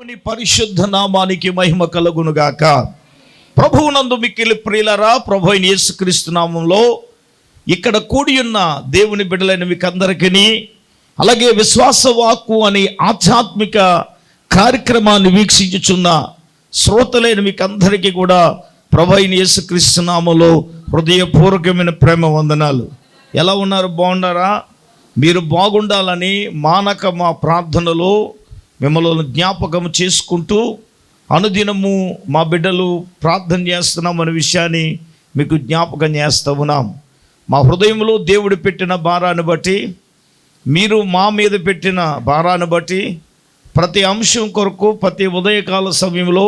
దేవుని పరిశుద్ధ నామానికి మహిమ కలుగునుగాక. ప్రభువునందు మిక్కిలి ప్రియులారా, ప్రభు అయిన యేసుక్రీస్తు నామంలో ఇక్కడ కూడి ఉన్న దేవుని బిడ్డలైన మీకందరికీ, అలాగే విశ్వాస వాక్కు అనే ఆధ్యాత్మిక కార్యక్రమాన్ని వీక్షించుచున్న శ్రోతలైన మీకందరికీ కూడా ప్రభు అయిన యేసుక్రీస్తు నామంలో హృదయపూర్వకమైన ప్రేమ వందనాలు. ఎలా ఉన్నారు? బాగున్నారా? మీరు బాగుండాలని మానక మా ప్రార్థనలో మిమ్మల్ని జ్ఞాపకం చేసుకుంటూ అనుదినము మా బిడ్డలు ప్రార్థన చేస్తున్నాం అనే విషయాన్ని మీకు జ్ఞాపకం చేస్తూ ఉన్నాం. మా హృదయంలో దేవుడు పెట్టిన భారాన్ని బట్టి, మీరు మా మీద పెట్టిన భారాన్ని బట్టి ప్రతి అంశం కొరకు ప్రతి ఉదయకాల సమయంలో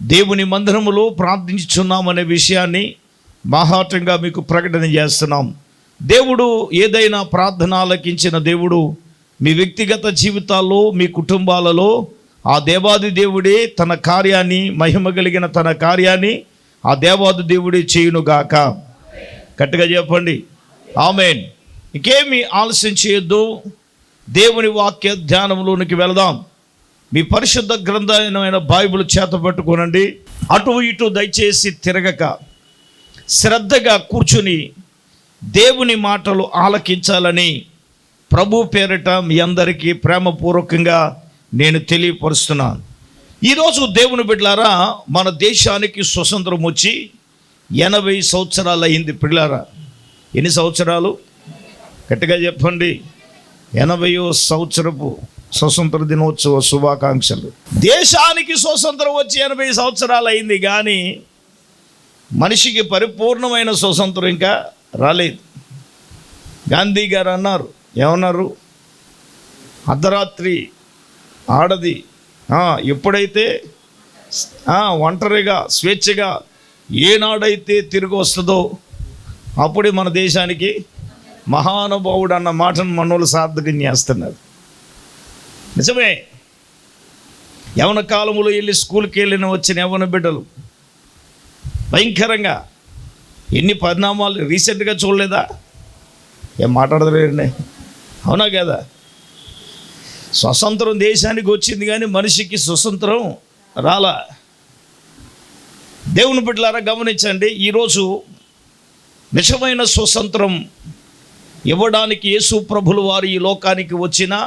దేవుని మందిరములో ప్రార్థించుచున్నామనే విషయాన్ని బాహాటంగా మీకు ప్రకటన చేస్తున్నాం. దేవుడు ఏదైనా ప్రార్థన ఆలకించిన దేవుడు మీ వ్యక్తిగత జీవితాల్లో, మీ కుటుంబాలలో ఆ దేవాది దేవుడే తన కార్యాన్ని, మహిమ కలిగిన తన కార్యాన్ని ఆ దేవాది దేవుడే చేయునుగాక. గట్టిగా చెప్పండి ఆమేన్. ఇంకేమీ ఆలస్యం చేయొద్దు, దేవుని వాక్య ధ్యానంలోనికి వెళదాం. మీ పరిశుద్ధ గ్రంథమైన బైబిల్ చేత పట్టుకోనండి. అటు ఇటు దయచేసి తిరగక శ్రద్ధగా కూర్చుని దేవుని మాటలు ఆలకించాలని ప్రభు పేరిట మీ అందరికీ ప్రేమపూర్వకంగా నేను తెలియపరుస్తున్నాను. ఈరోజు దేవుని బిడ్డలారా, మన దేశానికి స్వతంత్రం వచ్చి 80 సంవత్సరాలు అయింది. పిల్లారా, ఎన్ని సంవత్సరాలు? గట్టిగా చెప్పండి. 80వ సంవత్సరపు స్వతంత్ర దినోత్సవ శుభాకాంక్షలు. దేశానికి స్వతంత్రం వచ్చి 80 సంవత్సరాలు అయింది, కానీ మనిషికి పరిపూర్ణమైన స్వతంత్రం ఇంకా రాలేదు. గాంధీ గారు అన్నారు, ఏమన్నారు? అర్ధరాత్రి ఆడది ఎప్పుడైతే ఒంటరిగా స్వేచ్ఛగా ఏనాడైతే తిరిగి వస్తుందో అప్పుడే మన దేశానికి మహానుభావుడు అన్న మాటను మనోళ్ళు సార్థకం చేస్తున్నారు. నిజమే. యవన కాలంలో వెళ్ళి స్కూల్కి వెళ్ళిన వచ్చిన యవన బిడ్డలు భయంకరంగా ఎన్ని పరిణామాలు రీసెంట్గా చూడలేదా? ఏం మాట్లాడలేండి, అవునా కదా? స్వతంత్రం దేశానికి వచ్చింది, కానీ మనిషికి స్వతంత్రం రాలా. దేవుని బిడ్డలారా గమనించండి, ఈరోజు నిజమైన స్వతంత్రం ఇవ్వడానికి యేసు ప్రభులు వారు ఈ లోకానికి వచ్చినా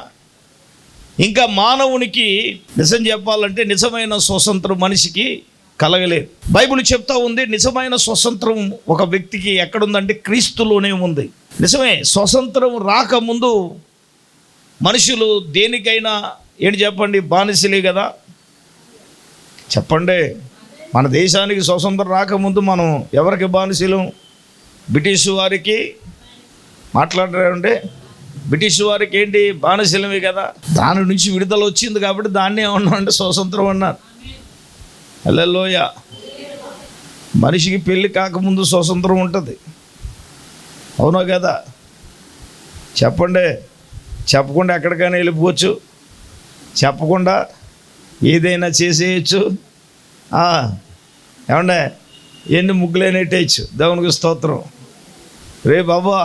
ఇంకా మానవునికి నిజం చెప్పాలంటే నిజమైన స్వతంత్రం మనిషికి కలగలేదు. బైబిల్ చెప్తా ఉంది, నిజమైన స్వతంత్రం ఒక వ్యక్తికి ఎక్కడుందంటే క్రీస్తులోనే ఉంది. నిజమే. స్వతంత్రం రాకముందు మనుషులు దేనికైనా ఏంటి చెప్పండి, బానిసలే కదా. చెప్పండి, మన దేశానికి స్వతంత్రం రాకముందు మనం ఎవరికి బానిసలం? బ్రిటిష్ వారికి. మాట్లాడారంటే బ్రిటిష్ వారికి ఏంటి, బానిసలమే కదా. దాని నుంచి విడుదల వచ్చింది కాబట్టి దాన్నే ఏమన్నా అంటే స్వతంత్రం అన్నారు. హల్లెలూయా. మనిషికి పెళ్ళి కాకముందు స్వతంత్రం ఉంటుంది, అవునా కదా? చెప్పండి. చెప్పకుండా ఎక్కడికైనా వెళ్ళిపోవచ్చు, చెప్పకుండా ఏదైనా చేసేయచ్చు. ఏమండే, ఎన్ని ముగ్గులైనట్టేయచ్చు. దేవునికి స్తోత్రం. రే బాబా,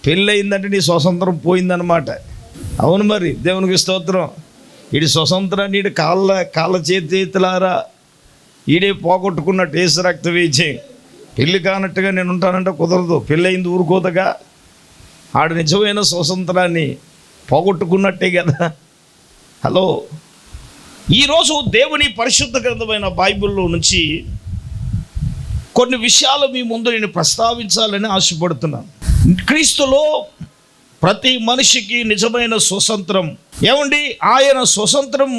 పెళ్ళి అయిందంటే నీ స్వతంత్రం పోయిందన్నమాట. అవును మరి, దేవునికి స్తోత్రం. వీడి స్వతంత్రాన్ని వీడి కాళ్ళ చేతులారా ఈడే పోగొట్టుకున్నట్టు ఏసు రక్తం వేచి పెళ్ళి కానట్టుగా నేను ఉంటానంటే కుదరదు. పెళ్ళి అయింది ఊరుకోదగా. ఆడు నిజమైన స్వతంత్రాన్ని పోగొట్టుకున్నట్టే కదా. హలో, ఈరోజు దేవుని పరిశుద్ధ గ్రంథమైన బైబిల్లో నుంచి కొన్ని విషయాలు మీ ముందు నేను ప్రస్తావించాలని ఆశపడుతున్నాను. క్రీస్తులో ప్రతి మనిషికి నిజమైన స్వతంత్రం. ఏమండి, ఆయన స్వతంత్రం,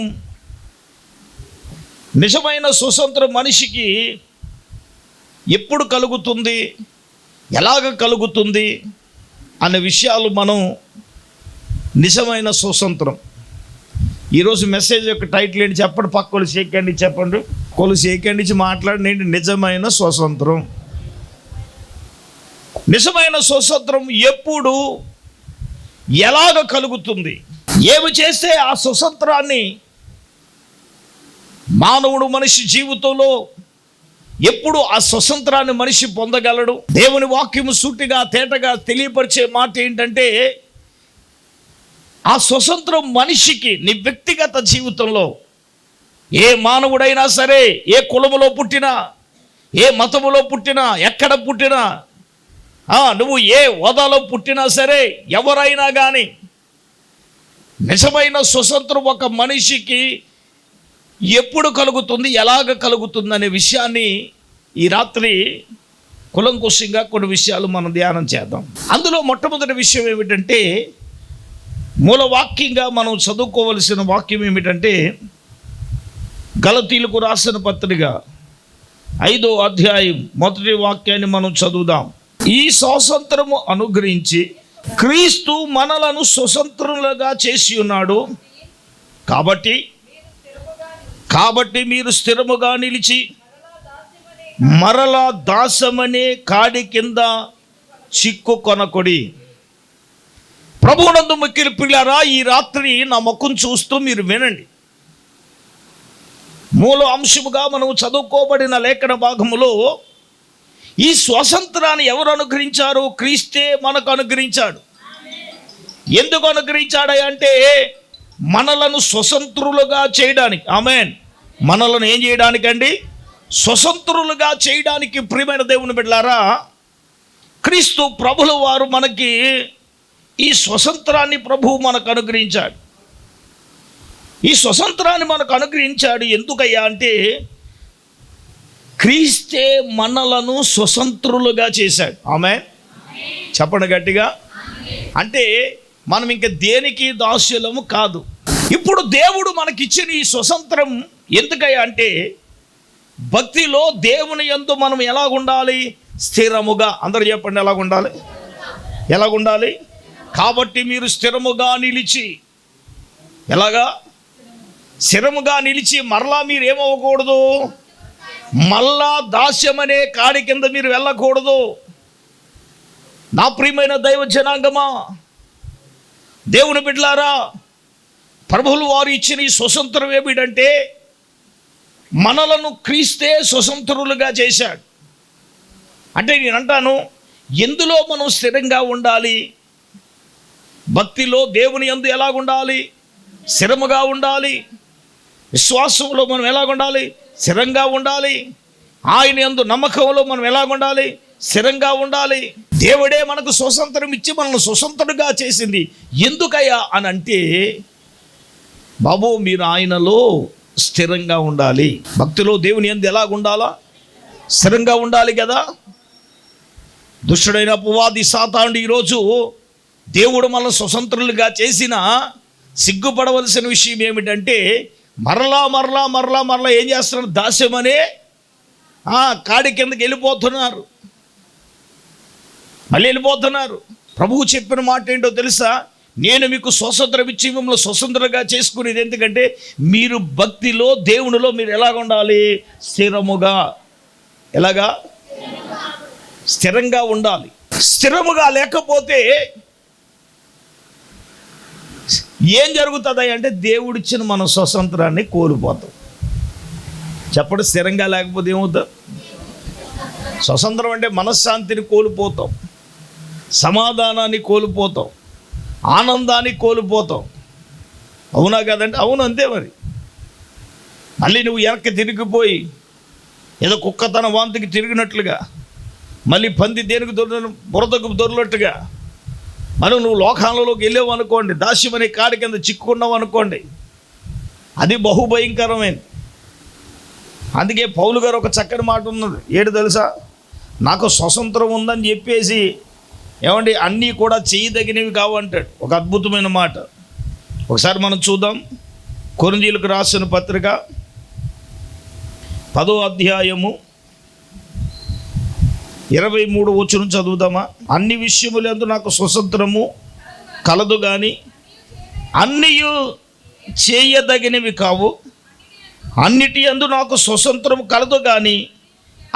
నిజమైన స్వతంత్రం మనిషికి ఎప్పుడు కలుగుతుంది, ఎలాగ కలుగుతుంది అనే విషయాలు మనం నిజమైన స్వతంత్రం. ఈరోజు మెసేజ్ యొక్క టైటిల్ ఏంటి చెప్పండి? పక్కలు షేకండి చెప్పండి. కొలు షేకండి ఇచ్చి మాట్లాడినండి. నిజమైన స్వతంత్రం. నిజమైన స్వతంత్రం ఎప్పుడు, ఎలాగ కలుగుతుంది? ఏమి చేస్తే ఆ స్వతంత్రాన్ని మానవుడు మనిషి జీవితంలో ఎప్పుడు ఆ స్వతంత్రాన్ని మనిషి పొందగలడు? దేవుని వాక్యము సూటిగా తేటగా తెలియపరిచే మాట ఏంటంటే, ఆ స్వతంత్రం మనిషికి నీ వ్యక్తిగత జీవితంలో ఏ మానవుడైనా సరే, ఏ కులములో పుట్టినా, ఏ మతములో పుట్టినా, ఎక్కడ పుట్టినా, నువ్వు ఏ హోదాలో పుట్టినా సరే, ఎవరైనా కానీ నిజమైన స్వతంత్రం ఒక మనిషికి ఎప్పుడు కలుగుతుంది, ఎలాగ కలుగుతుంది అనే విషయాన్ని ఈ రాత్రి కులంకుశంగా కొన్ని విషయాలు మనం ధ్యానం చేద్దాం. అందులో మొట్టమొదటి విషయం ఏమిటంటే, మూల వాక్యంగా మనం చదువుకోవలసిన వాక్యం ఏమిటంటే, గలతీలకు రాసిన పత్రిక 5వ అధ్యాయం 1వ వాక్యాన్ని మనం చదువుదాం. ఈ స్వాతంత్రము అనుగ్రహించి క్రీస్తు మనలను స్వతంత్రులుగా చేసి ఉన్నాడు. కాబట్టి మీరు స్థిరముగా నిలిచి మరలా దాసమనే కాడి కింద చిక్కు కొనకొడి. ప్రభువునందు మిక్కిలి ప్రియులారా, ఈ రాత్రి నా ముఖం చూస్తూ మీరు వినండి. మూల అంశముగా మనం చదువుకోబడిన లేఖన భాగములో ఈ స్వాతంత్రాన్ని ఎవరు అనుగ్రహించారు? క్రీస్తే మనకు అనుగ్రహించాడు. ఎందుకు అనుగ్రహించాడంటే మనలను స్వతంత్రులుగా చేయడానికి. ఆమేన్. మనలను ఏం చేయడానికండి? స్వతంత్రులుగా చేయడానికి. ప్రియమైన దేవుని బిడ్డలారా, క్రీస్తు ప్రభుల వారు మనకి ఈ స్వతంత్రాన్ని ప్రభువు మనకు అనుగ్రహించాడు. ఈ స్వతంత్రాన్ని మనకు అనుగ్రహించాడు ఎందుకయ్యా అంటే, క్రీస్తే మనలను స్వతంత్రులుగా చేశాడు. ఆమేన్. చెప్పండి గట్టిగా. అంటే మనం ఇంక దేనికి దాస్యులము కాదు. ఇప్పుడు దేవుడు మనకిచ్చిన ఈ స్వతంత్రం ఎందుకయ్యా అంటే, భక్తిలో దేవుని యందు మనం ఎలాగుండాలి? స్థిరముగా. అందరూ చెప్పండి, ఎలాగుండాలి? కాబట్టి మీరు స్థిరముగా నిలిచి, ఎలాగా? స్థిరముగా నిలిచి మరలా మీరు ఏమవ్వకూడదు? మళ్ళా దాస్యమనే కాడి కింద మీరు వెళ్ళకూడదు. నా ప్రియమైన దైవ జనాంగమా, దేవుని బిడ్డలారా, ప్రభువులు వారు ఇచ్చిన ఈ స్వతంత్రం ఏమిటంటే, మనలను క్రీస్తే స్వతంత్రులుగా చేశాడు. అంటే నేను అంటాను, ఎందులో మనం స్థిరంగా ఉండాలి? భక్తిలో దేవుని యందు ఎలాగుండాలి? స్థిరముగా ఉండాలి. విశ్వాసంలో మనం ఎలాగుండాలి? స్థిరంగా ఉండాలి. ఆయన యందు నమ్మకంలో మనం ఎలాగుండాలి? స్థిరంగా ఉండాలి. దేవుడే మనకు స్వతంత్రం ఇచ్చి మనల్ని స్వతంత్రుడుగా చేసింది. ఎందుకయ్యా అని అంటే, బాబు మీరు ఆయనలో స్థిరంగా ఉండాలి. భక్తిలో దేవుని యందు ఎలాగుండాలా? స్థిరంగా ఉండాలి కదా. దుష్టుడైన అపవాది సాతానుడు ఈరోజు దేవుడు మనల్ని స్వతంత్రులుగా చేసిన సిగ్గుపడవలసిన విషయం ఏమిటంటే, మరలా ఏం చేస్తున్నారు? దాస్యమనే కాడి కిందకి వెళ్ళిపోతున్నారు. ప్రభువు చెప్పిన మాట ఏంటో తెలుసా? నేను మీకు స్వతంత్రం ఇచ్చి మిమ్మల్ని స్వతంత్రంగా చేసుకునేది ఎందుకంటే, మీరు భక్తిలో దేవునిలో మీరు ఎలాగ ఉండాలి? స్థిరముగా. ఎలాగా? స్థిరంగా ఉండాలి. స్థిరముగా లేకపోతే ఏం జరుగుతుంది అంటే, దేవుడిచ్చిన మన స్వతంత్రాన్ని కోల్పోతాం. చెప్పండి, స్థిరంగా లేకపోతే ఏమవుతుంది? స్వతంత్రం అంటే మనశ్శాంతిని కోల్పోతాం, సమాధానాన్ని కోల్పోతాం, ఆనందాన్ని కోల్పోతాం. అవునా కదండి? అవును, అంతే. మరి మళ్ళీ నువ్వు వెనక్కి తిరిగిపోయి ఏదో కుక్క తన వాంతికి తిరిగినట్లుగా, మళ్ళీ పంది దేనికి బురదకు దొరినట్టుగా మనం నువ్వు లోకాలలోకి వెళ్ళావు అనుకోండి, దాస్యమనే కాడి కింద చిక్కుకున్నావు అనుకోండి, అది బహుభయంకరమైనది. అందుకే పౌలు గారు ఒక చక్కని మాట ఉన్నది. ఏడు తెలుసా? నాకు స్వతంత్రం ఉందని చెప్పేసి ఏమండి అన్నీ కూడా చేయదగినవి కావంటాడు. ఒక అద్భుతమైన మాట. ఒకసారి మనం చూద్దాం. కొరింథీయులకు రాసిన పత్రిక 10వ అధ్యాయము 23వ వచనం చదువుదామా? అన్ని విషయములందు నాకు స్వతంత్రము కలదు కానీ అన్నీయు చేయదగినవి కావు. అన్నిటి యందు నాకు స్వతంత్రము కలదు కానీ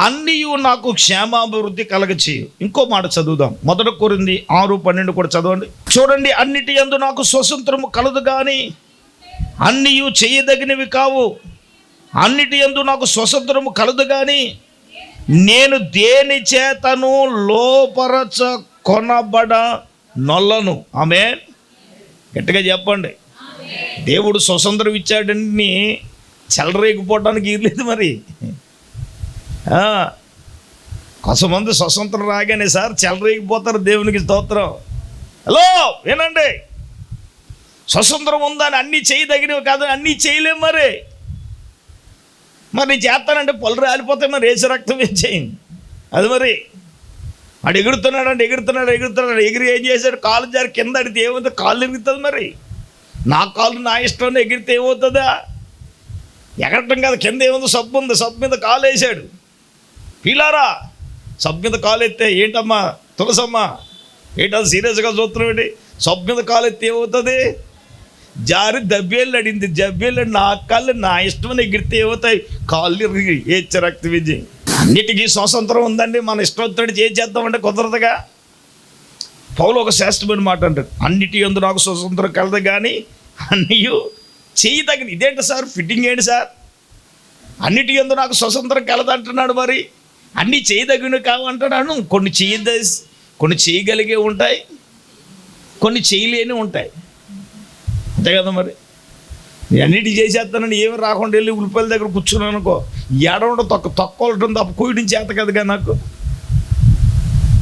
అన్నీయు నాకు క్షేమాభివృద్ధి కలగచేయు. ఇంకో మాట చదువుదాం. 1 కొరింథీ 6:12 కూడా చదవండి. చూడండి, అన్నిటి యందు నాకు స్వతంత్రము కలదు కానీ అన్నీయు చేయదగినవి కావు. అన్నిటి యందు నాకు స్వతంత్రము కలదు కానీ నేను దేని చేతను లోపరచ కొనబడ నొల్లను. ఆమేన్. గట్టిగా చెప్పండి. దేవుడు స్వతంత్రం ఇచ్చాడని చెలరేగిపోవడానికి ఇర్లేదు మరి. కొంతమంది స్వతంత్రం రాగానే సార్ చెలరేగిపోతారు. దేవునికి స్తోత్రం. హలో వినండి, స్వతంత్రం ఉందని అన్నీ చేయదగినవి కాదు, అన్నీ చేయలేం. మరి నేను చేస్తానంటే పళ్ళు రాలిపోతాయి. మరి వేసి రక్తం ఏం చేయండి అది. మరి వాడు ఎగురుతున్నాడు. ఎగిరి ఏం చేశాడు? కాలు జారి కింద అడిగితే ఏమవుతుంది? కాళ్ళు ఎగురుతుంది. మరి నా కాళ్ళు నా ఇష్టం ఎగిరితే ఏమవుతుందా? ఎగరటం కాదు, కింద ఏముంది? సబ్బు ఉంది, సబ్బు మీద కాలు వేసాడు. పీలారా, సబ్బు మీద కాలు ఎత్తే ఏంటమ్మా తులసమ్మా, ఏంటది సీరియస్గా చూస్తున్నాం ఏంటి? సబ్బు మీద కాలు ఎత్తే ఏమవుతుంది? జారి దబ్బేళ్ళు అడింది. జబ్బేళ్ళు నా కాళ్ళు నా ఇష్టం ఎగిరితే ఏమవుతాయి? కాళ్ళు ఏచ్చ రక్త విజయ్. అన్నిటికీ స్వాతంత్రం ఉందండి, మన ఇష్టం వచ్చినట్టు చేద్దామంటే కుదరదుగా. పౌలు ఒక శ్రేష్టమైన మాట అంటాడు, అన్నిటి యందు నాకు స్వతంత్రం కలదు కానీ అన్నీ చేయదగిన. ఇదేంటి సార్ ఫిట్టింగ్ ఏంటి సార్? అన్నిటి యందు నాకు స్వతంత్రం కలదు అంటున్నాడు. మరి అన్నీ చేయదగినవి కావంటున్నాను. కొన్ని చేయగలిగే ఉంటాయి, కొన్ని చేయలేని ఉంటాయి, అంతే కదా. మరి అన్నిటి చేసేస్తానని ఏమి రాకుండా వెళ్ళి ఉల్లిపాయల దగ్గర కూర్చున్నాను అనుకో, ఏడవంట తొక్కోవటం తప్ప కూయడం చేత కదగా నాకు.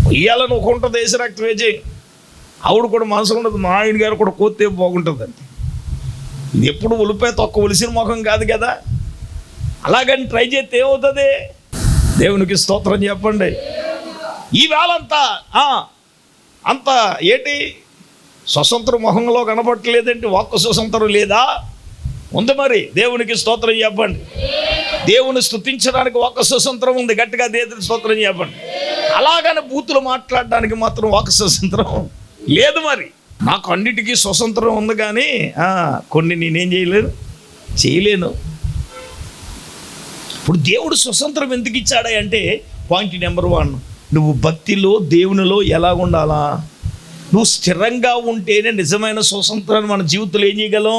కొయ్యాలని ఒక ఉంటుంది, దేశ రక్తం వేజే. ఆవిడ కూడా మనసులో ఉండదు, మా ఆయన గారు కూడా కోతే బాగుంటుందండి. ఇది ఎప్పుడు ఉల్లిపాయ తొక్క ఒలిసిన ముఖం కాదు కదా. అలాగని ట్రై చేస్తే ఏమవుతుంది? దేవునికి స్తోత్రం చెప్పండి. ఈ వేళంతా అంత ఏంటి స్వతంత్ర మొహంలో కనబట్టలేదంటే వాక్కు స్వతంత్రం లేదా? ఉంది. మరి దేవునికి స్తోత్రం చెప్పండి. దేవుని స్తుతించడానికి వాక్కు స్వతంత్రం ఉంది. గట్టిగా దేవునికి స్తోత్రం చెప్పండి. అలాగని బూతులు మాట్లాడడానికి మాత్రం వాక్కు స్వతంత్రం లేదు. మరి నాకు అన్నిటికీ స్వతంత్రం ఉంది కానీ కొన్ని నేనేం చేయలేను. ఇప్పుడు దేవుడు స్వతంత్రం ఎందుకు ఇచ్చాడా అంటే, పాయింట్ నెంబర్ 1, నువ్వు భక్తిలో దేవునిలో ఎలా ఉండాలా? నువ్వు స్థిరంగా ఉంటేనే నిజమైన స్వతంత్రాన్ని మన జీవితంలో ఏం చేయగలం?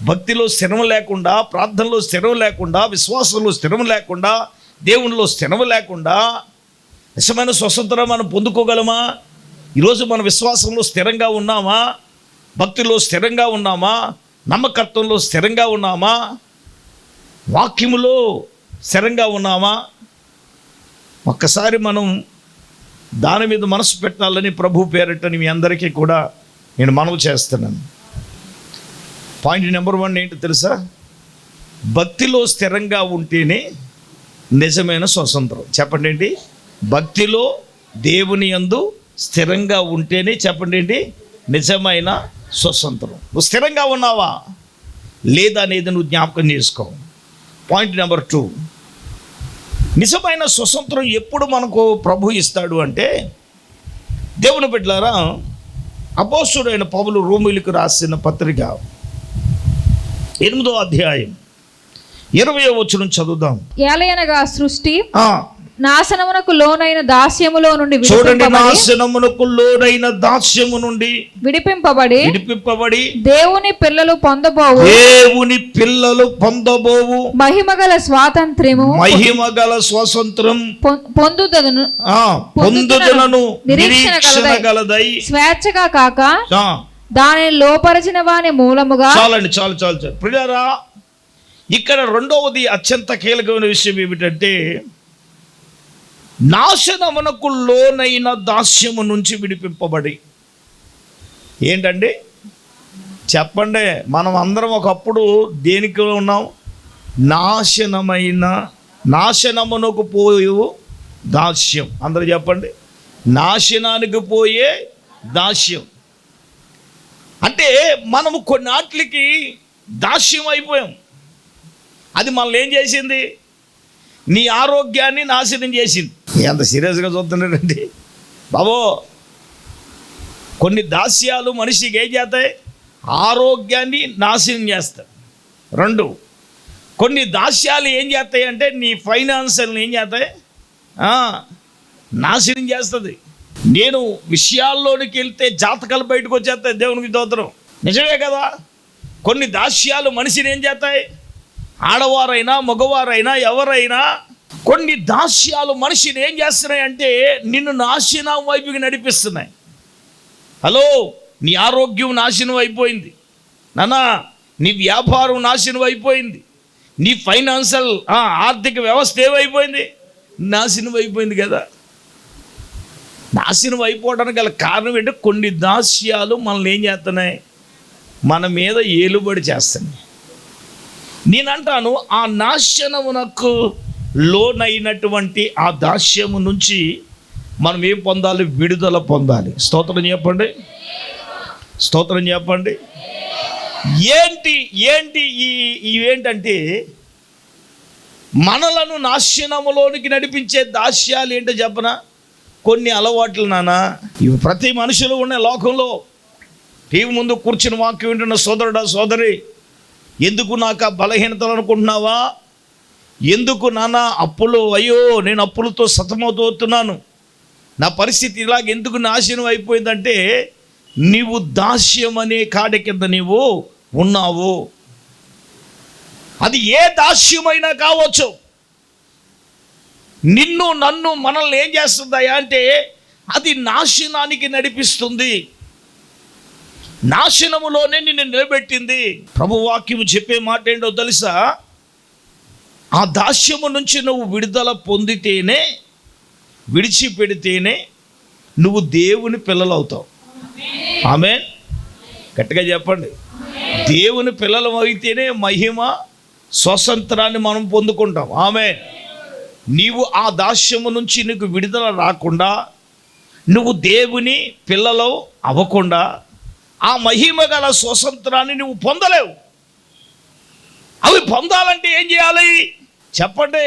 భక్తిలో స్థిరం లేకుండా, ప్రార్థనలో స్థిరం లేకుండా, విశ్వాసంలో స్థిరం లేకుండా, దేవునిలో స్థిరం లేకుండా నిజమైన స్వతంత్రం మనం పొందుకోగలమా? ఈరోజు మన విశ్వాసంలో స్థిరంగా ఉన్నామా? భక్తిలో స్థిరంగా ఉన్నామా? నమ్మకత్వంలో స్థిరంగా ఉన్నామా? వాక్యములో స్థిరంగా ఉన్నామా? ఒక్కసారి మనం దాని మీద మనసు పెట్టాలని ప్రభు పేరట మీ అందరికీ కూడా నేను మనవి చేస్తున్నాను. పాయింట్ నెంబర్ 1 ఏంటో తెలుసా? భక్తిలో స్థిరంగా ఉంటేనే నిజమైన స్వతంత్రం. చెప్పండి ఏంటి? భక్తిలో దేవుని యందు స్థిరంగా ఉంటేనే చెప్పండి ఏంటి నిజమైన స్వతంత్రం. నువ్వు స్థిరంగా ఉన్నావా లేదా అనేది నువ్వు జ్ఞాపకం చేసుకో. పాయింట్ నెంబర్ 2, నిజమైన స్వతంత్రం ఎప్పుడు మనకు ప్రభు ఇస్తాడు అంటే, దేవుని బిడ్డలారా, అపోస్తలుడైన పౌలు రోమీయులకు రాసిన పత్రిక 8వ అధ్యాయం 20వ వచనం చదువుదాం. ఏలయనగా సృష్టి నాశనమునకు లోనైన దాస్యములో నుండి నాశనమునకు లోనైన దాస్యము నుండి విడిపింపబడి దేవుని పిల్లలు పొందబోవు మహిమగల స్వాతంత్రం పొందుదను నిరీక్షణ గలదై స్వేచ్ఛగా కాక దానిని లోపరిచిన వాని మూలముగా. చాలు ప్రియులారా, ఇక్కడ రెండవది అత్యంత కీలకమైన విషయం ఏమిటంటే, నాశనమునకు లోనైన దాస్యము నుంచి విడిపింపబడి. ఏంటండి చెప్పండి? మనం అందరం ఒకప్పుడు దేనికి ఉన్నాం? నాశనమునకు పోయే దాస్యం. అందరూ చెప్పండి, నాశనానికి పోయే దాస్యం. అంటే మనము కొన్నాట్లకి దాస్యం అయిపోయాం. అది మనల్ని ఏం చేసింది? నీ ఆరోగ్యాన్ని నాశనం చేసింది. ఎంత సీరియస్గా చూస్తున్నారండి బాబో. కొన్ని దాస్యాలు మనిషికి ఏం చేస్తాయి? ఆరోగ్యాన్ని నాశనం చేస్తాయి. 2, కొన్ని దాస్యాలు ఏం చేస్తాయి అంటే నీ ఫైనాన్షియల్ని ఏం చేస్తాయి? నాశనం చేస్తుంది. నేను విషయాల్లోనికి వెళ్తే జాతకాలు బయటకు వచ్చేస్తాయి. దేవునికి స్తోత్రం. నిజమే కదా. కొన్ని దాస్యాలు మనిషిని ఏం చేస్తాయి? ఆడవారైనా మగవారైనా ఎవరైనా కొన్ని దాస్యాలు మనిషిని ఏం చేస్తున్నాయి అంటే నిన్ను నాశనం వైపుకి నడిపిస్తున్నాయి. హలో, నీ ఆరోగ్యం నాశనం అయిపోయింది నాన్న, నీ వ్యాపారం నాశనం అయిపోయింది, నీ ఫైనాన్షియల్ ఆర్థిక వ్యవస్థ ఏమైపోయింది? నాశనం అయిపోయింది కదా. నాశనం అయిపోవడానికి గల కారణం ఏంటంటే కొన్ని దాస్యాలు మనల్ని ఏం చేస్తున్నాయి? మన మీద ఏలుబడి చేస్తున్నాయి. నేనంటాను, ఆ నాశనమునకు లోనైనటువంటి ఆ దాస్యము నుంచి మనం ఏం పొందాలి? విడుదల పొందాలి. స్తోత్రం చెప్పండి, స్తోత్రం చెప్పండి. ఏంటి ఇవేంటంటే మనలను నాశనములోనికి నడిపించే దాస్యాలు ఏంటో చెప్పనా? కొన్ని అలవాట్లు నానా. ఇవి ప్రతి మనుషులు ఉన్న లోకంలో టీవీ ముందు కూర్చుని వాక్యం వింటున్న సోదరుడా సోదరి, ఎందుకు నాకు ఆ బలహీనతలు అనుకుంటున్నావా? ఎందుకు నాన్న అప్పులు, అయ్యో నేను అప్పులతో సతమవుతున్నాను, నా పరిస్థితి ఇలాగ ఎందుకు నాశనం అయిపోయిందంటే నీవు దాస్యం అనే కాడి కింద నీవు ఉన్నావు. అది ఏ దాస్యమైనా కావచ్చు. నిన్ను నన్ను మనల్ని ఏం చేస్తుందయా అంటే అది నాశనానికి నడిపిస్తుంది, నాశనములోనే నిన్ను నిలబెట్టింది. ప్రభు వాక్యము చెప్పే మాట ఏంటో తెలుసా? ఆ దాస్యము నుంచి నువ్వు విడుదల పొందితేనే, విడిచిపెడితేనే నువ్వు దేవుని పిల్లలు అవుతావు. ఆమేన్. గట్టిగా చెప్పండి. దేవుని పిల్లలు అయితేనే మహిమ స్వతంత్రాన్ని మనం పొందుకుంటాం. ఆమేన్. నీవు ఆ దాస్యము నుంచి నీకు విడుదల రాకుండా, నువ్వు దేవుని పిల్లలు అవ్వకుండా ఆ మహిమ గల స్వతంత్రాన్ని నువ్వు పొందలేవు. అవి పొందాలంటే ఏం చేయాలి చెప్పండి?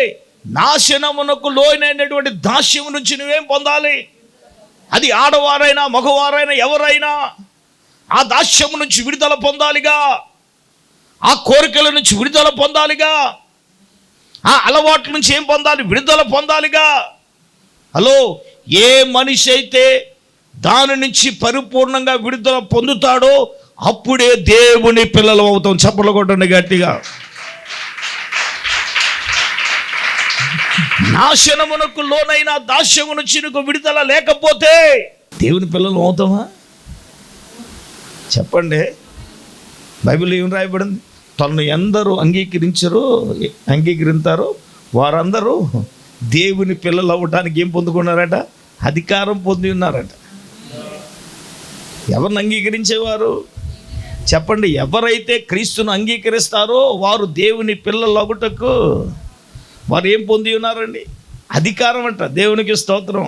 నాశనమునకు లోనైనటువంటి దాస్యము నుంచి నువ్వేం పొందాలి? అది ఆడవారైనా మగవారైనా ఎవరైనా ఆ దాస్యము నుంచి విడుదల పొందాలిగా, ఆ కోరికల నుంచి విడుదల పొందాలిగా, ఆ అలవాట్ల నుంచి ఏం పొందాలి? విడుదల పొందాలిగా. హలో, ఏ మనిషి అయితే దాని నుంచి పరిపూర్ణంగా విడుదల పొందుతాడో అప్పుడే దేవుని పిల్లలు అవుతాం. చప్పట్లు కొట్టండి గట్టిగా. నాశనమునకు లోనైన దాస్యము నుంచి నీకు విడుదల లేకపోతే దేవుని పిల్లలు అవుతామా? చెప్పండి. బైబిల్ ఏం రాయబడింది? తనను ఎందరూ అంగీకరించారో వారందరూ దేవుని పిల్లలు అవ్వటానికి ఏం పొందుకున్నారట? అధికారం పొంది ఉన్నారట. ఎవరిని అంగీకరించేవారు చెప్పండి? ఎవరైతే క్రీస్తును అంగీకరిస్తారో వారు దేవుని పిల్లలు అవ్వటకు వారు ఏం పొంది ఉన్నారండి? అధికారం అంట. దేవునికి స్తోత్రం.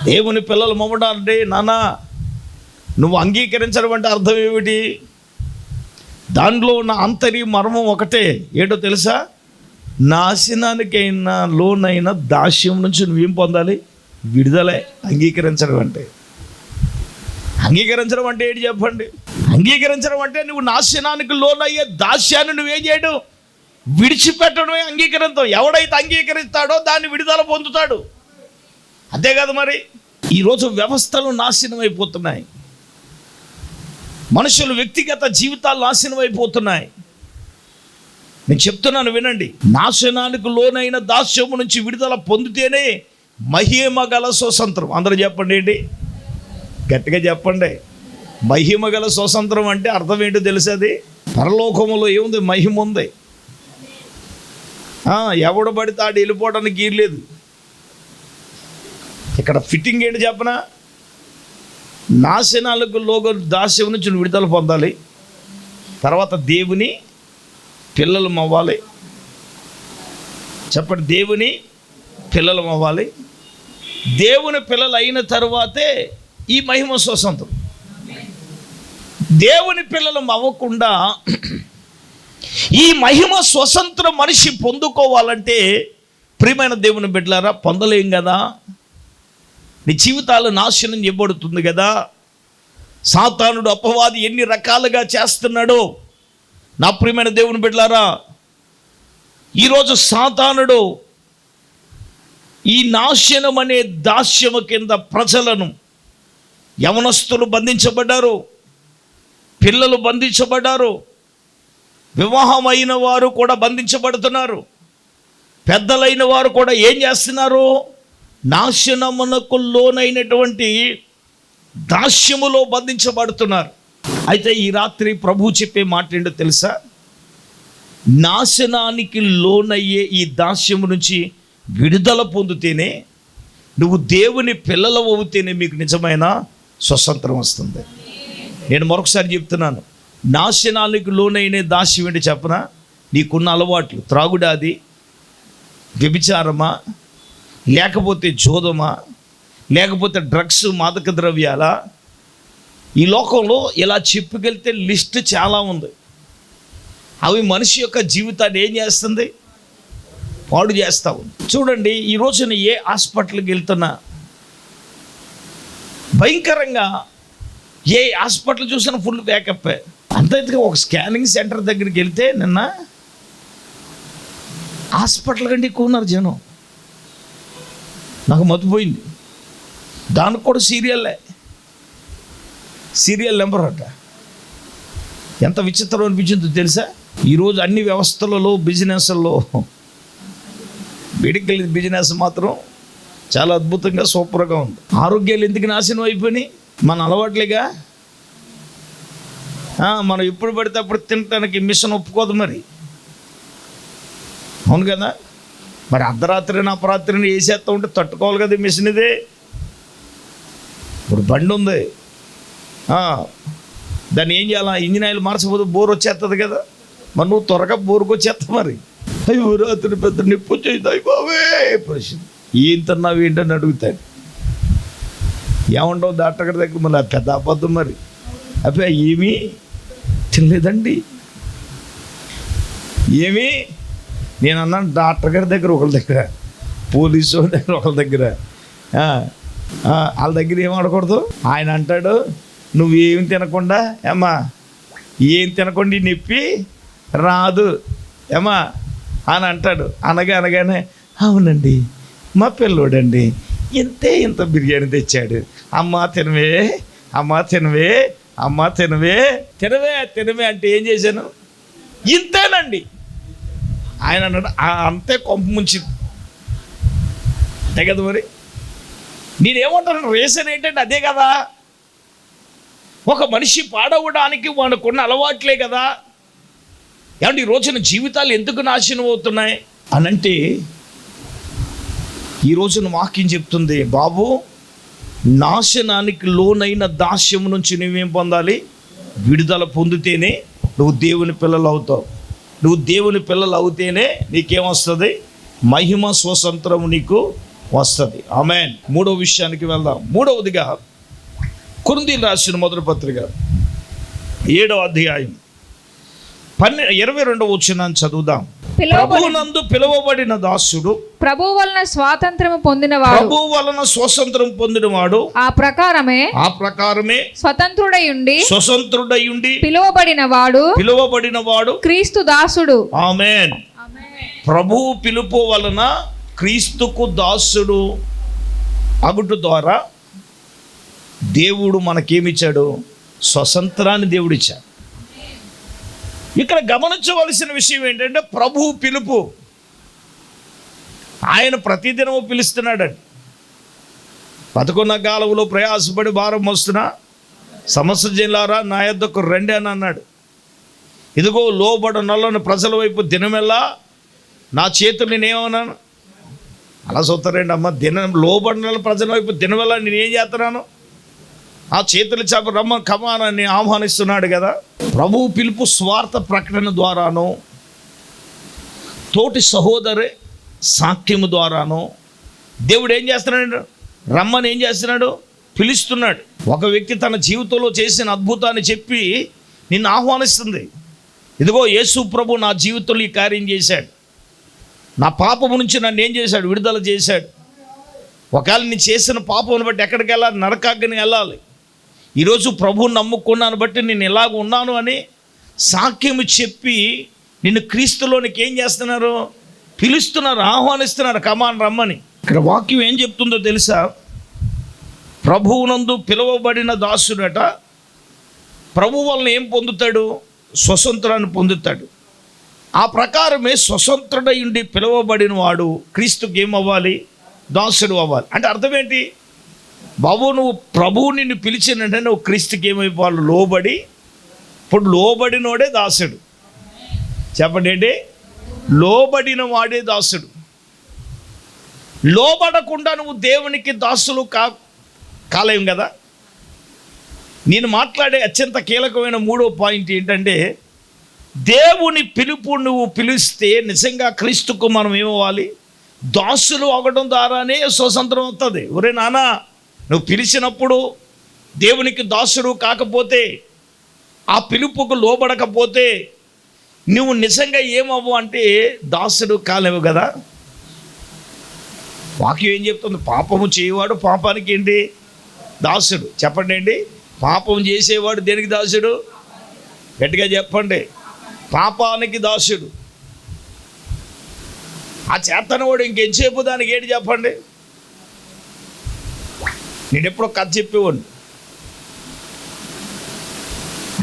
దేవుని పిల్లలు అవ్వడాలంటే నాన్న నువ్వు అంగీకరించడం అంటే అర్థం ఏమిటి? దాంట్లో ఉన్న అంతరి మర్మం ఒకటే, ఏంటో తెలుసా? నాశనానికైనా లోనైన దాస్యం నుంచి నువ్వేం పొందాలి? విడుదలే. అంగీకరించడం అంటే ఏంటి చెప్పండి? అంగీకరించడం అంటే నువ్వు నాశనానికి లోనయ్యే దాస్యాన్ని నువ్వేం చేయడం? విడిచిపెట్టడమే అంగీకరించడం. ఎవడైతే అంగీకరిస్తాడో దాన్ని విడుదల పొందుతాడు. అంతే కదా మరి. ఈరోజు వ్యవస్థలు నాశనం అయిపోతున్నాయి, మనుషులు వ్యక్తిగత జీవితాలు నాశనం అయిపోతున్నాయి. నేను చెప్తున్నాను వినండి. నాశనానికి లోనైన దాస్యము నుంచి విడుదల పొందితేనే మహిమ గల స్వతంత్రం. అందరూ చెప్పండి ఏంటి? గట్టిగా చెప్పండి. మహిమ గల స్వతంత్రం అంటే అర్థం ఏంటో తెలుసది? పరలోకములో ఏముంది? మహిమ ఉంది. ఎవడు పడితే ఆడు వెళ్ళిపోవడానికి గీరలేదు. ఇక్కడ ఫిట్టింగ్ ఏంటి చెప్పనా? నాశనాలకు లోక దాస్యం నుంచి విడుదల పొందాలి, తర్వాత దేవుని పిల్లలు అవ్వాలి. చెప్పండి. దేవుని పిల్లలు అవ్వాలి. దేవుని పిల్లలు అయిన తర్వాతే ఈ మహిమ స్వతంత్రం. దేవుని పిల్లలు అవ్వకుండా ఈ మహిమ స్వతంత్రం మనిషి పొందుకోవాలంటే ప్రియమైన దేవుని బిడ్డలారా పొందలేం కదా. నీ జీవితాలు నాశనం చేయబడుతుంది కదా. సాతానుడు అపవాది ఎన్ని రకాలుగా చేస్తున్నాడో నా ప్రియమైన దేవుని బిడ్డలారా, ఈరోజు సాతానుడు ఈ నాశనం అనే దాస్యము కింద ప్రజలను, యవనస్తులు బంధించబడ్డారు, పిల్లలు బంధించబడ్డారు, వివాహమైన వారు కూడా బంధించబడుతున్నారు, పెద్దలైన వారు కూడా ఏం చేస్తున్నారు? నాశనమునకు లోనైనటువంటి దాస్యములో బంధించబడుతున్నారు. అయితే ఈ రాత్రి ప్రభు చెప్పే మాట ఏంటో తెలుసా? నాశనానికి లోనయ్యే ఈ దాస్యము నుంచి విడుదల పొందితేనే, నువ్వు దేవుని పిల్లలు అవుతేనే మీకు నిజమైన స్వతంత్రం వస్తుంది. నేను మరొకసారి చెప్తున్నాను, నాశనానికి లోనైన దాస్యం ఏంటి చెప్పనా? నీకున్న అలవాట్లు, త్రాగుడాది, వ్యభిచారమా, లేకపోతే జోదమా, లేకపోతే డ్రగ్స్, మాదక ద్రవ్యాలా? ఈ లోకంలో ఇలా చెప్పుకెళ్తే లిస్ట్ చాలా ఉంది. అవి మనిషి యొక్క జీవితాన్ని ఏం చేస్తుంది? పాడు చేస్తూ ఉంది. చూడండి, ఈ రోజున ఏ హాస్పిటల్కి వెళ్తున్నా భయంకరంగా, ఏ హాస్పిటల్ చూసినా ఫుల్ బ్యాకప్. అంతేగా ఒక స్కానింగ్ సెంటర్ దగ్గరికి వెళ్తే నిన్న హాస్పిటల్ కంటే ఎక్కువ ఉన్నారు జనం. నాకు మతిపోయింది. దానికి కూడా సీరియల్ నెంబర్ అట. ఎంత విచిత్రం అనిపించిందో తెలుసా? ఈరోజు అన్ని వ్యవస్థలలో, బిజినెస్లలో మెడికల్ బిజినెస్ మాత్రం చాలా అద్భుతంగా, సూపర్గా ఉంది. ఆరోగ్యాలు ఎందుకు నాశనం అయిపోయినాయి? మన అలవాట్లేగా. మనం ఎప్పుడు పడితే అప్పుడు తినటానికి మిషన్ ఒప్పుకోదు మరి. అవును కదా? మరి అర్ధరాత్రిని అపరాత్రిని వేసేస్తూ ఉంటే తట్టుకోవాలి కదా మిషన్. ఇదే ఇప్పుడు బండి ఉంది, దాన్ని ఏం చేయాలా? ఇంజిన్ ఆయిల్ మార్చకపోతే బోర్ వచ్చేస్తుంది కదా. మరి నువ్వు త్వరగా బోర్కి వచ్చేస్తా. మరి అయ్యో రాత్రి పెద్ద నొప్పి వచ్చేది బావే పరిస్థితి. ఏం తిన్నావు ఏంటని అడుగుతాడు. ఏమంటావు డాక్టర్ గారి దగ్గర? మళ్ళీ పెద్ద అబద్ధం. మరి అబ్బాయి ఏమీ తినలేదండి. ఏమీ నేను అన్నాను డాక్టర్ గారి దగ్గర ఒకళ్ళ దగ్గర, పోలీసు వాళ్ళ దగ్గర ఒకళ్ళ దగ్గర, వాళ్ళ దగ్గర ఏం ఆడకూడదు. ఆయన అంటాడు, నువ్వేం తినకుండా ఏమ్మా, ఏం తినకుండా నొప్పి రాదు ఏమా అని అంటాడు. అనగానే అవునండి మా పిల్లోడండి ఇంత బిర్యానీ తెచ్చాడు, అమ్మా తినవే, అమ్మా తినవే, అమ్మా తినవే, తినవే అంటే ఏం చేశాను? ఇంతేనండి. ఆయన అన్నాడు అంతే, కొంప ముంచింది. అంతే కదా. మరి నేనేమంటాను, రీజన్ ఏంటంటే అదే కదా. ఒక మనిషి పాడవడానికి వాడుకున్న అలవాట్లే కదా. ఏమంటే ఈ రోజున జీవితాలు ఎందుకు నాశనం అవుతున్నాయి అనంటే, ఈ రోజున వాక్యం చెప్తుంది, బాబు నాశనానికి లోనైన దాస్యం నుంచి నువ్వేం పొందాలి? విడుదల పొందితేనే నువ్వు దేవుని పిల్లలు అవుతావు. నువ్వు దేవుని పిల్లలు అవుతేనే నీకేమొస్తుంది? మహిమ, స్వతంత్రం నీకు వస్తుంది. ఆమేన్. మూడవ విషయానికి వెళ్దాం. మూడవదిగా కొరింథీయులకు రాసిన మొదటి పత్రిక 7వ అధ్యాయం 22వ వచనాన్ని చదువుదాం. ప్రభువునందు పిలువబడిన దాసుడు, ప్రభువు వలన స్వాతంత్రము పొందినవాడు, ప్రభువు వలన స్వతంత్రం పొందినవాడు, ఆ ప్రకారమే స్వతంత్రుడై ఉండి పిలువబడినవాడు క్రీస్తు దాసుడు. ఆమేన్. ప్రభువు పిలుపు వలన క్రీస్తుకు దాసుడు అగుట ద్వారా దేవుడు మనకేమిచ్చాడు? స్వతంత్రాన్ని దేవుడిచ్చాడు. ఇక్కడ గమనించవలసిన విషయం ఏంటంటే, ప్రభువు పిలుపు. ఆయన ప్రతిదినము పిలుస్తున్నాడండి. 11 కాలంలో ప్రయాసపడి భారం మోస్తున్నా సమస్త జనులారా నా యొద్దకు రండి అని అన్నాడు. ఇదిగో లోబడనొల్లని ప్రజల వైపు దినమెల్లా నా చేతులు నేనేమన్నాను? అలా చూస్తారండి అమ్మ. లోబడిన ప్రజల వైపు దినమెల్లా నేనేం చేస్తున్నాను? ఆ చేతులు చాప రమ్మ కమానాన్ని ఆహ్వానిస్తున్నాడు కదా. ప్రభువు పిలుపు స్వార్థ ప్రకటన ద్వారాను, తోటి సహోదరి సాక్ష్యము ద్వారాను దేవుడు ఏం చేస్తున్నాడు? రమ్మని ఏం చేస్తున్నాడు? పిలుస్తున్నాడు. ఒక వ్యక్తి తన జీవితంలో చేసిన అద్భుతాన్ని చెప్పి నిన్ను ఆహ్వానిస్తుంది. ఇదిగో యేసు ప్రభు నా జీవితంలో ఈ కార్యం చేశాడు, నా పాపము నుంచి నన్ను ఏం చేశాడు? విడుదల చేశాడు. ఒకవేళ నేను చేసిన పాపమును బట్టి ఎక్కడికి వెళ్ళాలి? నరకాగ్ని వెళ్ళాలి. ఈరోజు ప్రభువుని నమ్ముకున్నాను బట్టి నేను ఇలాగ ఉన్నాను అని సాక్ష్యము చెప్పి నిన్ను క్రీస్తులోనికి ఏం చేస్తున్నారు? పిలుస్తున్నారు, ఆహ్వానిస్తున్నారు, కమాన్ రమ్మని. ఇక్కడ వాక్యం ఏం చెప్తుందో తెలుసా? ప్రభువునందు పిలువబడిన దాసుడట ప్రభు వలన ఏం పొందుతాడు? స్వతంత్రాన్ని పొందుతాడు. ఆ ప్రకారమే స్వతంత్రుడై ఉండి పిలువబడిన వాడు క్రీస్తుకి ఏమవ్వాలి? దాసుడు అవ్వాలి. అంటే అర్థం ఏంటి? బాబు నువ్వు ప్రభువు నిన్ను పిలిచినంటే నువ్వు క్రీస్తుకి ఏమైపోవాలి? లోబడి. ఇప్పుడు లోబడినోడే దాసుడు. చెప్పండి ఏంటి? లోబడిన వాడే దాసుడు. లోబడకుండా నువ్వు దేవునికి దాసులు కాలేం కదా. నేను మాట్లాడే అత్యంత కీలకమైన 3వ పాయింట్ ఏంటంటే, దేవుని పిలుపు నువ్వు పిలిస్తే నిజంగా క్రీస్తుకు మనం ఏమవ్వాలి? దాసులు అవ్వడం ద్వారానే స్వతంత్రం అవుతుంది. ఒరే నాన్న, నువ్వు పిలిచినప్పుడు దేవునికి దాసుడు కాకపోతే, ఆ పిలుపుకు లోబడకపోతే నువ్వు నిజంగా ఏమవ్వు అంటే దాసుడు కాలేవు కదా. వాక్యం ఏం చెప్తుంది? పాపము చేయవాడు పాపానికి ఏంటి? దాసుడు. చెప్పండి ఏంటి? పాపం చేసేవాడు దేనికి దాసుడు? గట్టిగా చెప్పండి. పాపానికి దాసుడు. ఆ చేతనవాడు ఇంకెంతసేపు దానికి ఏంటి చెప్పండి? నేను ఎప్పుడో కథ చెప్పేవాడిని.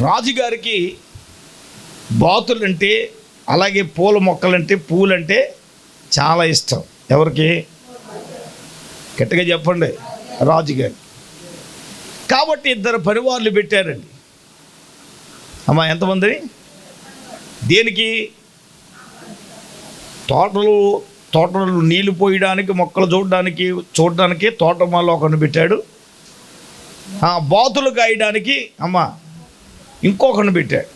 రాజుగారికి బాతులంటే, అలాగే పూల మొక్కలంటే, పూలంటే చాలా ఇష్టం. ఎవరికి? గట్టిగా చెప్పండి. రాజుగారు. కాబట్టి 2 పనివాళ్ళు పెట్టారండి. అమ్మా, ఎంతమందిని? దేనికి? తోటలు నీళ్లు పోయడానికి, మొక్కలు చూడడానికి తోటమాలో ఒకరిని పెట్టాడు. బాతులు కాయడానికి ఇంకొకరిని పెట్టాడు.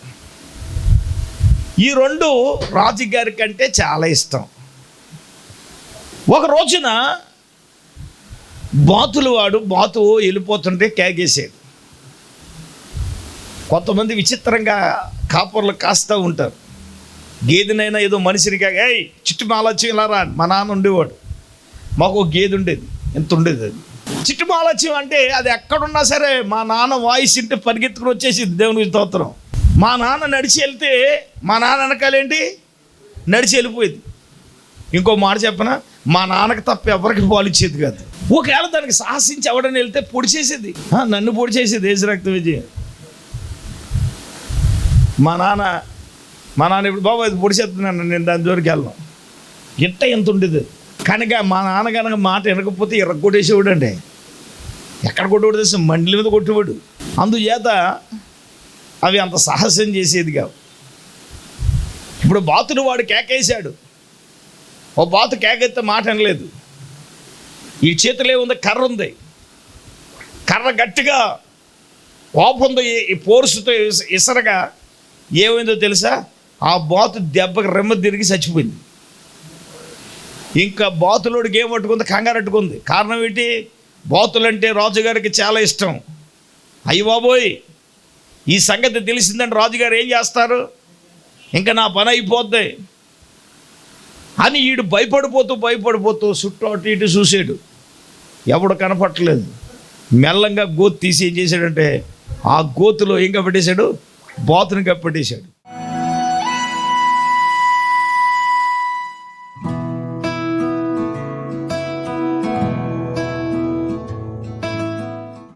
ఈ 2 రాజుగారి కంటే చాలా ఇష్టం. ఒక రోజున బాతు వెళ్ళిపోతుంటే కేకేసాడు. కొంతమంది విచిత్రంగా కాపర్లు కాస్తూ ఉంటారు. గేదెనైనా ఏదో మనిషిని ఏయ్ చిట్టుమాలచ్యం ఇలా రా. మా నాన్న ఉండేవాడు, మాకు ఒక గేదె ఉండేది. ఎంత ఉండేది అది. చిట్టుమాలచ్యం అంటే అది ఎక్కడున్నా సరే మా నాన్న వాయిస్ ఇంటే పరిగెత్తుకుని వచ్చేసింది. దేవునికి స్తోత్రం. మా నాన్న నడిచి వెళ్తే మా నాన్న వెనకాలేంటి నడిచి వెళ్ళిపోయేది. ఇంకో మాట చెప్పనా, మా నాన్నకి తప్ప ఎవరికి పాలు ఇచ్చేది కాదు. ఒకవేళ దానికి సాహసించి ఎవడని వెళ్తే పొడి చేసేది. నన్ను పొడి చేసేది దేశరక్త విజయం. మా నాన్న ఇప్పుడు బాబు అది పొడి చేస్తున్నాను, నేను దాని జోలికి వెళ్ళను. ఎంత ఉండేది. కనుక మా నాన్న కనుక మాట వినకపోతే కొట్టేసేవాడు అండి. ఎక్కడ కొట్టేవాడు తెలుసు? మండలి మీద కొట్టేవాడు. అందుచేత అవి అంత సాహసం చేసేది కావు. ఇప్పుడు బాతుడు వాడు కేకేశాడు. ఓ బాతు కేకెత్తే మాట అనలేదు. ఈ చేతిలో ఉంది, కర్ర ఉంది. కర్ర గట్టిగా ఓపంతో ఈ పోర్సుతో ఇసరగా ఏమైందో తెలుసా? ఆ బాతు దెబ్బకి రెమ్మ తిరిగి చచ్చిపోయింది. ఇంకా బాతులోడికి ఏం పట్టుకుంది? కంగారట్టుకుంది. కారణం ఏంటి? బాతులంటే రాజుగారికి చాలా ఇష్టం. అయ్య బాబోయ్, ఈ సంగతి తెలిసిందంటే రాజుగారు ఏం చేస్తారు? ఇంకా నా పని అయిపోద్ది అని ఈడు భయపడిపోతూ చుట్టూ అటు ఇటు చూసాడు. ఎవడు కనపట్టలేదు. మెల్లంగా గోతు తీసి ఏం చేశాడంటే ఆ గోతులో ఏం కప్పట్టేశాడు? బాతుని కప్పట్టేశాడు.